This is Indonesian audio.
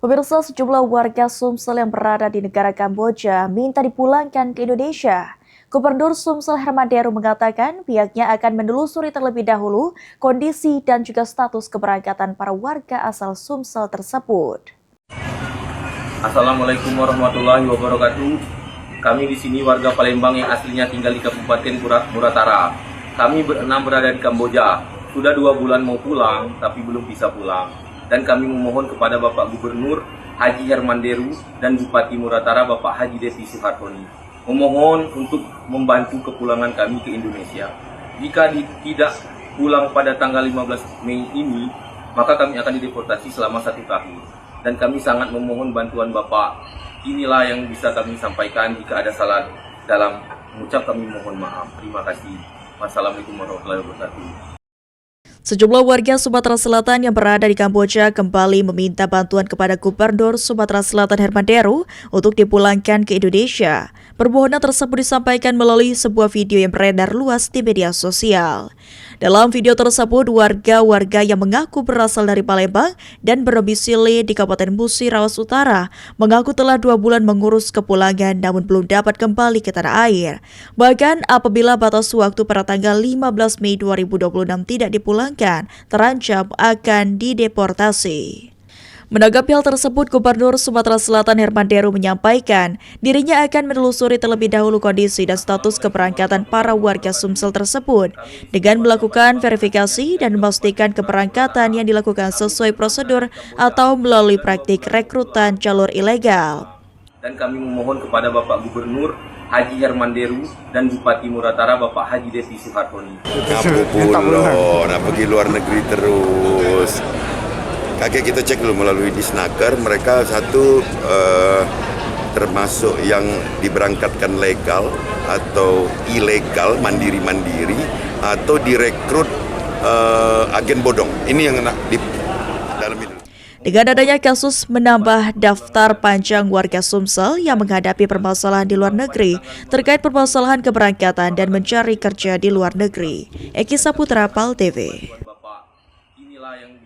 Pemirsa, sejumlah warga Sumsel yang berada di negara Kamboja minta dipulangkan ke Indonesia. Gubernur Sumsel Herman Deru mengatakan pihaknya akan menelusuri terlebih dahulu kondisi dan juga status keberangkatan para warga asal Sumsel tersebut. Assalamualaikum warahmatullahi wabarakatuh. Kami di sini warga Palembang yang aslinya tinggal di Kabupaten Muratara. Kami berenam berada di Kamboja. Sudah 2 bulan mau pulang, tapi belum bisa pulang. Dan kami memohon kepada Bapak Gubernur Haji Herman Deru dan Bupati Muratara Bapak Haji Desi Suhartoni memohon untuk membantu kepulangan kami ke Indonesia. Jika tidak pulang pada tanggal 15 Mei ini, maka kami akan dideportasi selama 1 tahun. Dan kami sangat memohon bantuan Bapak. Inilah yang bisa kami sampaikan. Jika ada salah dalam mengucap, kami mohon maaf. Terima kasih. Wassalamualaikum warahmatullahi wabarakatuh. Sejumlah warga Sumatera Selatan yang berada di Kamboja kembali meminta bantuan kepada Gubernur Sumatera Selatan Herman Deru untuk dipulangkan ke Indonesia. Permohonan tersebut disampaikan melalui sebuah video yang beredar luas di media sosial. Dalam video tersebut, warga-warga yang mengaku berasal dari Palembang dan berdomisili di Kabupaten Musi Rawas Utara mengaku telah 2 bulan mengurus kepulangan namun belum dapat kembali ke tanah air. Bahkan apabila batas waktu pada tanggal 15 Mei 2026 tidak dipulangkan, terancam akan dideportasi. Menanggapi hal tersebut, Gubernur Sumatera Selatan Herman Deru menyampaikan dirinya akan menelusuri terlebih dahulu kondisi dan status keberangkatan para warga Sumsel tersebut dengan melakukan verifikasi dan memastikan keberangkatan yang dilakukan sesuai prosedur atau melalui praktik rekrutan jalur ilegal. Dan kami memohon kepada Bapak Gubernur Haji Herman Deru dan Bupati Muratara Bapak Haji Desi Suhartoni. Pergi luar negeri terus. Kakek kita cek dulu melalui Disnaker, mereka satu termasuk yang diberangkatkan legal atau ilegal, mandiri-mandiri, atau direkrut agen bodong. Ini yang di dalam itu. Dengan adanya kasus menambah daftar panjang warga Sumsel yang menghadapi permasalahan di luar negeri terkait permasalahan keberangkatan dan mencari kerja di luar negeri. Eki Saputra, PAL TV. Inilah yang